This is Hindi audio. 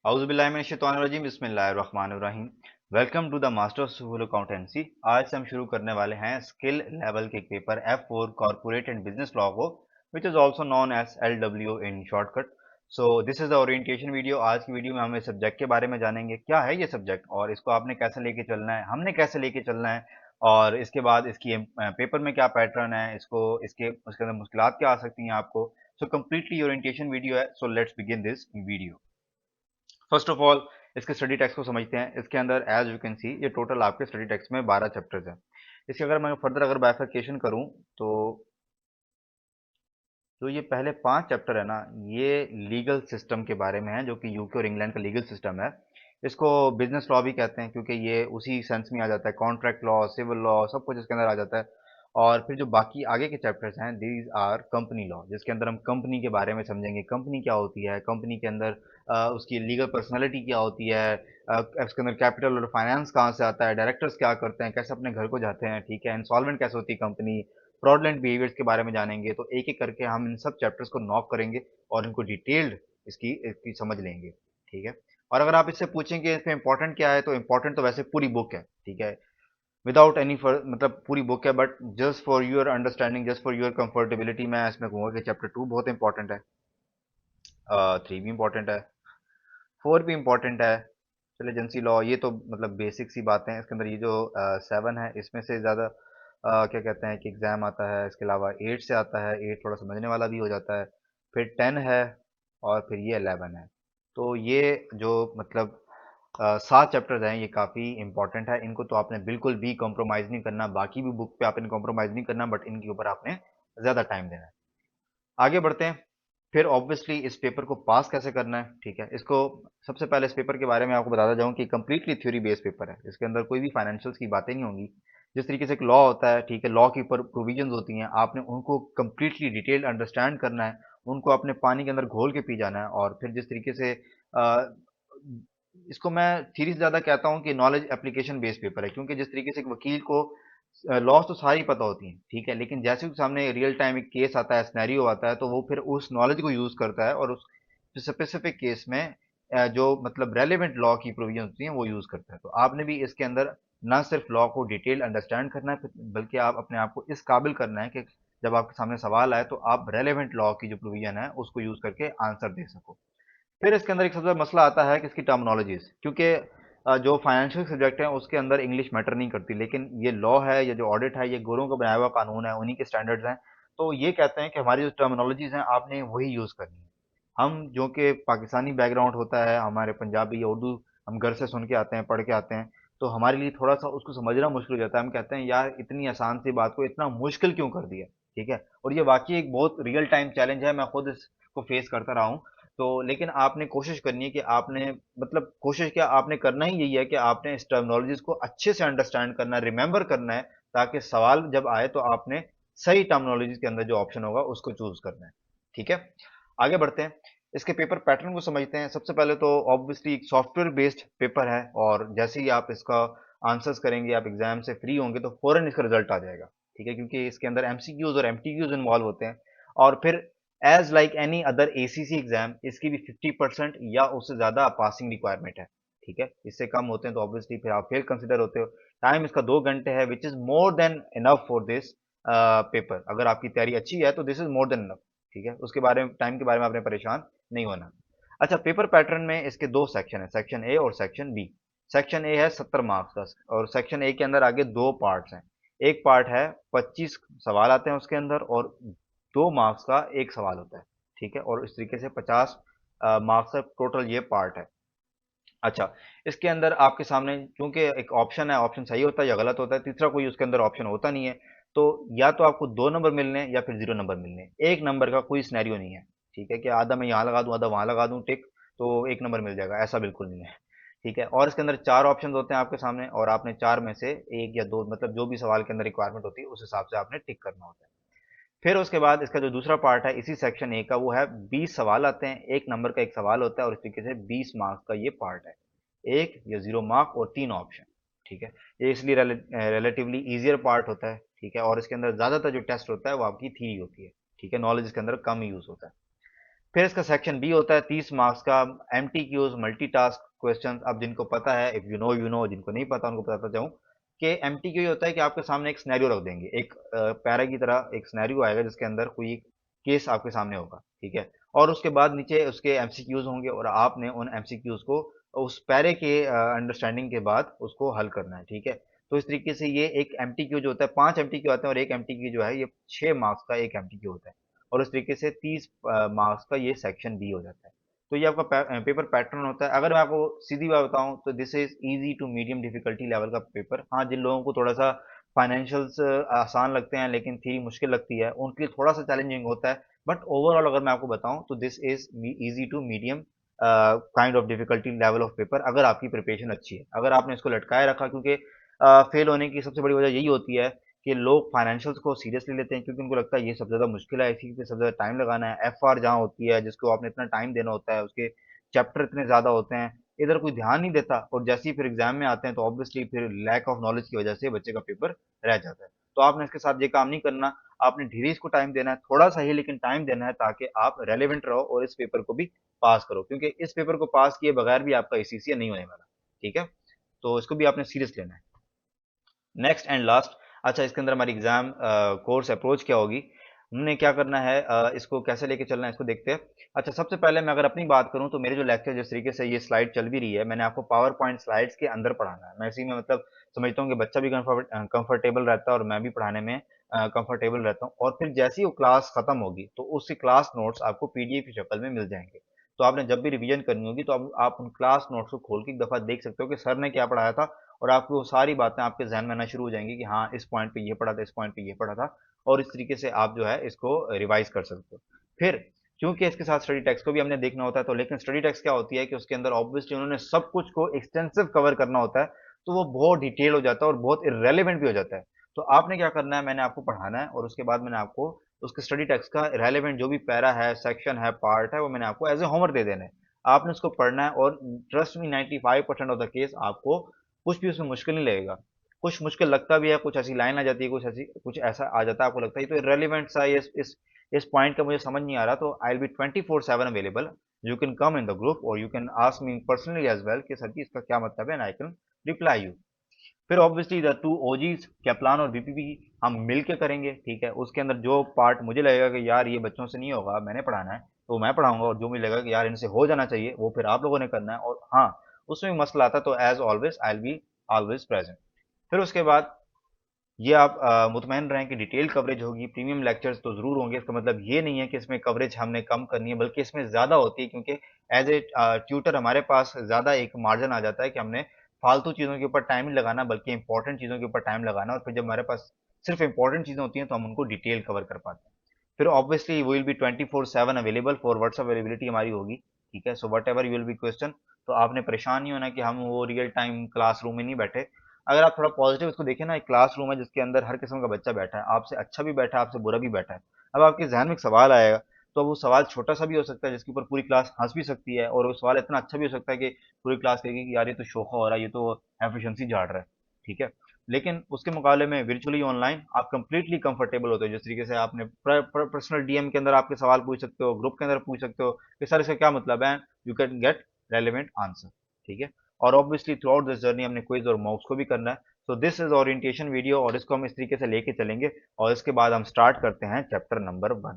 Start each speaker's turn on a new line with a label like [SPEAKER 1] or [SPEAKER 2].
[SPEAKER 1] औज़ुबिल्लाहिमिनश्शैतानिर्रजीम बिस्मिल्लाहिर्रहमानिर्रहीम। Welcome to the Masters of Accountancy. आज से हम शुरू करने वाले हैं स्किल लेवल के paper F4 corporate and business law को, which is also known as LW in shortcut. So this is the orientation video. आज की वीडियो में हम इस सब्जेक्ट के बारे में जानेंगे, क्या है ये सब्जेक्ट और इसको आपने कैसे लेके चलना है, हमने कैसे लेके चलना है, और इसके बाद इसकी पेपर में क्या पैटर्न है, इसको इसके उसके अंदर मुश्किलात क्या आ सकती हैं आपको। सो कंप्लीटली ओरिएंटेशन वीडियो है। So let's begin this video. First of all इसके स्टडी टेक्स्ट को समझते हैं। इसके अंदर एज यू कैन सी ये टोटल आपके स्टडी टेक्स्ट में 12 चैप्टर्स हैं। इसके अगर मैं फर्दर अगर बाइफरकेशन करूं तो जो ये पहले 5 चैप्टर है ना, ये लीगल सिस्टम के बारे में है, जो कि यूके और इंग्लैंड का लीगल सिस्टम है। इसको बिजनेस लॉ भी कहते हैं क्योंकि ये उसी सेंस में आ जाता है। कॉन्ट्रैक्ट लॉ, सिविल लॉ, सब कुछ इसके अंदर आ जाता है। और फिर जो बाकी आगे के चैप्टर्स हैं, दीज आर कंपनी लॉ, जिसके अंदर हम कंपनी के बारे में समझेंगे। कंपनी क्या होती है, कंपनी के अंदर उसकी लीगल पर्सनैलिटी क्या होती है, इसके अंदर कैपिटल और फाइनेंस कहाँ से आता है, डायरेक्टर्स क्या करते हैं, कैसे अपने घर को जाते हैं, ठीक है, इंसॉल्वेंट कैसे होती है कंपनी, फ्रॉडलेंट बिहेवियर्स के बारे में जानेंगे। तो एक एक करके हम इन सब चैप्टर्स को नॉक करेंगे और इनको डिटेल्ड इसकी समझ लेंगे, ठीक है। और अगर आप इससे पूछें कि इसमें इंपॉर्टेंट क्या है, तो इंपॉर्टेंट तो वैसे पूरी बुक है, ठीक है, विदाउट एनी मतलब पूरी बुक है, but just for your understanding, just for your comfortability, मैं इसमें कहूँगा कि चैप्टर 2 बहुत इंपॉर्टेंट है, 3 भी इंपॉर्टेंट है, 4 भी इंपॉर्टेंट है। चलिए एजेंसी लॉ ये तो मतलब बेसिक सी बातें हैं। इसके अंदर ये जो 7 है, इसमें से ज़्यादा क्या कहते हैं कि एग्ज़ाम आता है। इसके अलावा 8 से आता है, 8 थोड़ा समझने वाला भी हो जाता है। फिर 10 है और फिर ये 11 है। तो ये जो मतलब 7 चैप्टर्स हैं, ये काफ़ी इंपॉर्टेंट है। इनको तो आपने बिल्कुल भी कॉम्प्रोमाइज़ नहीं करना, बाकी भी बुक पे आपने कॉम्प्रोमाइज़ नहीं करना, बट इनके ऊपर आपने ज़्यादा टाइम देना है। आगे बढ़ते हैं। फिर ऑब्वियसली इस पेपर को पास कैसे करना है, ठीक है। इसको सबसे पहले इस पेपर के बारे में आपको बताता जाऊं कि कंप्लीटली थ्योरी बेस्ड पेपर है। इसके अंदर कोई भी फाइनेंशियल्स की बातें नहीं होंगी। जिस तरीके से एक लॉ होता है, ठीक है, लॉ के ऊपर प्रोविजंस होती हैं, आपने उनको कंप्लीटली डिटेल्ड अंडरस्टैंड करना है, उनको अपने पानी के अंदर घोल के पी जाना है। और फिर जिस तरीके से इसको मैं थ्योरी से ज़्यादा कहता हूँ कि नॉलेज एप्लीकेशन बेस्ड पेपर है, क्योंकि जिस तरीके से एक वकील को लॉस तो सारी पता होती हैं, ठीक है, लेकिन जैसे उसके सामने रियल टाइम एक केस आता है, सिनेरियो आता है, तो वो फिर उस नॉलेज को यूज करता है और उस स्पेसिफिक केस में जो मतलब रेलेवेंट लॉ की प्रोविजन होती हैं वो यूज करता है। तो आपने भी इसके अंदर ना सिर्फ लॉ को डिटेल अंडरस्टैंड करना है, बल्कि आप अपने आप को इस काबिल करना है कि जब आपके सामने सवाल आए तो आप रेलेवेंट लॉ की जो प्रोविजन है उसको यूज करके आंसर दे सको। फिर इसके अंदर एक सबसे बड़ा मसला आता है कि इसकी टर्मिनोलॉजीज, क्योंकि जो फाइनेंशियल सब्जेक्ट है उसके अंदर इंग्लिश मैटर नहीं करती, लेकिन ये लॉ है, ये जो ऑडिट है, ये गोरों का बनाया हुआ कानून है, उन्हीं के स्टैंडर्ड्स हैं। तो ये कहते हैं कि हमारी जो टर्मिनोलॉजीज हैं आपने वही यूज़ करनी है। हम जो कि पाकिस्तानी बैकग्राउंड होता है, हमारे पंजाबी या उर्दू हम घर से सुन के आते हैं, पढ़ के आते हैं, तो हमारे लिए थोड़ा सा उसको समझना मुश्किल हो जाता है। हम कहते हैं यार इतनी आसान सी बात को इतना मुश्किल क्यों कर दिया, ठीक है। और ये वाकई एक बहुत रियल टाइम चैलेंज है, मैं खुद इसको फेस करता रहा हूँ। तो लेकिन आपने कोशिश करनी है कि आपने मतलब कोशिश क्या आपने करना ही यही है कि आपने इस टर्मिनोलॉजीज को अच्छे से अंडरस्टैंड करना है, रिमेंबर करना है, ताकि सवाल जब आए तो आपने सही टर्मिनोलॉजीज के अंदर जो ऑप्शन होगा उसको चूज करना है, ठीक है। आगे बढ़ते हैं, इसके पेपर पैटर्न को समझते हैं। सबसे पहले तो ऑब्वियसली एक सॉफ्टवेयर बेस्ड पेपर है, और जैसे ही आप इसका आंसर्स करेंगे, आप एग्जाम से फ्री होंगे, तो फौरन इसका रिजल्ट आ जाएगा, ठीक है, क्योंकि इसके अंदर एमसीक्यूज और एमटीक्यूज इन्वॉल्व होते हैं। और फिर as like any other ACC exam, इसकी भी 50% या उससे ज्यादा पासिंग रिक्वायरमेंट है, ठीक है। इससे कम होते हैं तो ऑब्वियसली फिर आप फेल कंसिडर होते हो। टाइम इसका 2 घंटे है, which is more than enough for this paper. अगर आपकी तैयारी अच्छी है तो this is more than enough, ठीक है। उसके बारे में, टाइम के बारे में आपने परेशान नहीं होना। अच्छा, पेपर पैटर्न में इसके दो सेक्शन है, सेक्शन ए और सेक्शन बी। सेक्शन ए है 70 मार्क्स का, और सेक्शन ए के अंदर आगे दो पार्ट्स हैं। एक पार्ट है 25 सवाल आते हैं उसके अंदर, और 2 मार्क्स का एक सवाल होता है, ठीक है। और इस तरीके से 50 मार्क्स का टोटल ये पार्ट है। अच्छा, इसके अंदर आपके सामने क्योंकि एक ऑप्शन है, ऑप्शन सही होता है या गलत होता है, तीसरा कोई उसके अंदर ऑप्शन होता नहीं है। तो या तो आपको 2 नंबर मिलने हैं या फिर 0 नंबर मिलने हैं। एक नंबर का कोई सिनेरियो नहीं है, ठीक है, कि आधा मैं यहाँ लगा दूं, आधा वहां लगा दूं टिक, तो 1 नंबर मिल जाएगा, ऐसा बिल्कुल नहीं है, ठीक है। और इसके अंदर 4 ऑप्शन होते हैं आपके सामने, और आपने 4 में से एक या दो, मतलब जो भी सवाल के अंदर रिक्वायरमेंट होती है उस हिसाब से आपने टिक करना होता है। फिर उसके बाद इसका जो दूसरा पार्ट है इसी सेक्शन ए का, वो है 20 सवाल आते हैं, 1 नंबर का एक सवाल होता है, और इस तरीके से 20 मार्क्स का ये पार्ट है। एक या 0 मार्क और 3 ऑप्शन, ठीक है। ये इसलिए रिलेटिवली इजियर पार्ट होता है, ठीक है। और इसके अंदर ज्यादातर जो टेस्ट होता है वो आपकी थ्योरी होती है, ठीक है, नॉलेज इसके अंदर कम यूज होता है। फिर इसका सेक्शन बी होता है 30 मार्क्स का, एमटीक्यूज मल्टीटास्क क्वेश्चंस। अब जिनको पता है, if you know you know, जिनको नहीं पता उनको बताता जाऊं कि एमटीक्यू ये होता है कि आपके सामने एक सिनेरियो रख देंगे, एक पैरा की तरह एक सिनेरियो आएगा जिसके अंदर कोई केस आपके सामने होगा, ठीक है। और उसके बाद नीचे उसके एमसीक्यूज होंगे और आपने उन एमसीक्यूज को उस पैरे के अंडरस्टैंडिंग के बाद उसको हल करना है, ठीक है। तो इस तरीके से ये एक एमटीक्यू जो होता है, 5 एमटीक्यू आते हैं और एक एमटीक्यू जो है ये 6 मार्क्स का एक एमटीक्यू होता है। और उस तरीके से 30 मार्क्स का ये सेक्शन बी हो जाता है। तो ये आपका पेपर पैटर्न होता है। अगर मैं आपको सीधी बात बताऊं तो this is easy to medium difficulty level का पेपर। हाँ, जिन लोगों को थोड़ा सा फाइनेंशियल्स आसान लगते हैं लेकिन थ्योरी मुश्किल लगती है, उनके लिए थोड़ा सा चैलेंजिंग होता है। बट ओवरऑल अगर मैं आपको बताऊं तो this is easy to medium kind of difficulty level of paper, अगर आपकी प्रिपरेशन अच्छी है, अगर आपने इसको लटकाए रखा। क्योंकि फेल होने की सबसे बड़ी वजह यही होती है कि लोग फाइनेंशियल्स को सीरियसली लेते हैं, क्योंकि उनको लगता है ये सबसे ज़्यादा मुश्किल है, इसी पे सबसे ज़्यादा टाइम लगाना है। एफ आर जहाँ होती है जिसको आपने इतना टाइम देना होता है, उसके चैप्टर इतने ज़्यादा होते हैं, इधर कोई ध्यान नहीं देता। और जैसे ही फिर एग्जाम में आते हैं तो ऑब्वियसली फिर लैक ऑफ नॉलेज की वजह से बच्चे का पेपर रह जाता है। तो आपने इसके साथ ये काम नहीं करना। आपने धीरे इसको टाइम देना है, थोड़ा सा ही लेकिन टाइम देना है, ताकि आप रेलिवेंट रहो और इस पेपर को भी पास करो। क्योंकि इस पेपर को पास किए बगैर भी आपका एसीसीए नहीं होने वाला, ठीक है। तो इसको भी आपने सीरियस लेना है। नेक्स्ट एंड लास्ट, अच्छा इसके अंदर हमारी एग्जाम कोर्स अप्रोच क्या होगी, हमने क्या करना है, इसको कैसे लेके चलना है, इसको देखते हैं। अच्छा, सबसे पहले मैं अगर अपनी बात करूं तो मेरे जो लेक्चर जिस तरीके से ये स्लाइड चल भी रही है, मैंने आपको पावर पॉइंट स्लाइड्स के अंदर पढ़ाना है। मैं इसी में मतलब समझता हूँ कि बच्चा भी कंफर्टेबल रहता है और मैं भी पढ़ाने में कंफर्टेबल रहता हूँ। और फिर जैसे ही वो क्लास खत्म होगी तो उसकी क्लास नोट्स आपको पीडीएफ की शक्ल में मिल जाएंगे। तो आपने जब भी रिवीजन करनी होगी तो अब आप उन क्लास नोट्स को खोल के एक दफा देख सकते हो कि सर ने क्या पढ़ाया था, और आपको वो सारी बातें आपके जहन में आना शुरू हो जाएंगी कि हाँ, इस पॉइंट पे ये पढ़ा था, इस पॉइंट पे ये पढ़ा था। और इस तरीके से आप जो है इसको रिवाइज कर सकते हो। फिर क्योंकि इसके साथ स्टडी टेक्स्ट को भी हमने देखना होता है, तो लेकिन स्टडी टेक्स्ट क्या होती है कि उसके अंदर ऑब्वियसली उन्होंने सब कुछ को एक्सटेंसिव कवर करना होता है, तो वो बहुत डिटेल हो जाता है और बहुत इरेलीवेंट भी हो जाता है। तो आपने क्या करना है, मैंने आपको पढ़ाना है और उसके बाद मैंने आपको उसके स्टडी टेक्स्ट का रेलेवेंट जो भी पैरा है, सेक्शन है, पार्ट है, वो मैंने आपको एज ए होमवर्क दे देना है। आपने उसको पढ़ना है और trust me 95% of the case आपको कुछ भी उसमें मुश्किल नहीं लगेगा। कुछ मुश्किल लगता भी है, कुछ ऐसी लाइन आ जाती है, कुछ ऐसा आ जाता है, आपको लगता है ये तो इरेलीवेंट सा है, इस पॉइंट का मुझे समझ नहीं आ रहा, तो I will be 24/7 available. You can come in the group और you can ask me personally as well कि सर जी इसका क्या मतलब है, and I can reply you. फिर obviously the two OGs Kaplan और बीपीपी हम मिल के करेंगे, ठीक है। उसके अंदर जो पार्ट मुझे लगेगा कि यार ये बच्चों से नहीं होगा, मैंने पढ़ाना है, तो मैं पढ़ाऊंगा। और जो मुझे लगेगा कि यार इनसे हो जाना चाहिए, वो फिर आप लोगों ने करना है। और हाँ, उसमें भी मसला आता है तो as always I will be always present. फिर उसके बाद ये आप मुतमईन रहें कि डिटेल कवरेज होगी, प्रीमियम लेक्चर्स तो जरूर होंगे। इसका मतलब ये नहीं है कि इसमें कवरेज हमने कम करनी है, बल्कि इसमें ज्यादा होती है, क्योंकि एज ए ट्यूटर हमारे पास ज्यादा एक मार्जिन आ जाता है कि हमने फालतू चीजों के ऊपर टाइम नहीं लगाना, बल्कि इंपॉर्टेंट चीजों के ऊपर टाइम लगाना। और फिर जब हमारे पास सिर्फ इंपॉर्टेंट चीजें होती हैं तो हम उनको डिटेल कवर कर पाते हैं। फिर obviously will be 24/7 available for WhatsApp, availability हमारी होगी, ठीक है। So what ever you will be question, तो आपने परेशान नहीं होना कि हम वो रियल टाइम क्लासरूम में नहीं बैठे। अगर आप थोड़ा पॉजिटिव इसको देखें ना, एक क्लासरूम है जिसके अंदर हर किस्म का बच्चा बैठा है, आपसे अच्छा भी बैठा है, आपसे बुरा भी बैठा है। अब आपके जहन में एक सवाल आएगा, तो वो सवाल छोटा सा भी हो सकता है जिसके ऊपर पूरी क्लास हंस भी सकती है, और वो सवाल इतना अच्छा भी हो सकता है कि पूरी क्लास कहेगी कि यार ये तो शोखा हो रहा है, ये तो एफिशिएंसी झाड़ रहा है, ठीक है। लेकिन उसके मुकाबले में वर्चुअली ऑनलाइन आप कंप्लीटली कंफर्टेबल होते हो। जिस तरीके से आपने पर्सनल डीएम के अंदर आपके सवाल पूछ सकते हो, ग्रुप के अंदर पूछ सकते हो कि सर इसका क्या मतलब है, you can get relevant answer, ठीक है। और obviously through out this journey हमने क्विज और मॉक्स को भी करना है। सो दिस इज ओरिएंटेशन वीडियो, और इसको हम इस तरीके से लेके चलेंगे। और इसके बाद हम स्टार्ट करते हैं चैप्टर नंबर 1।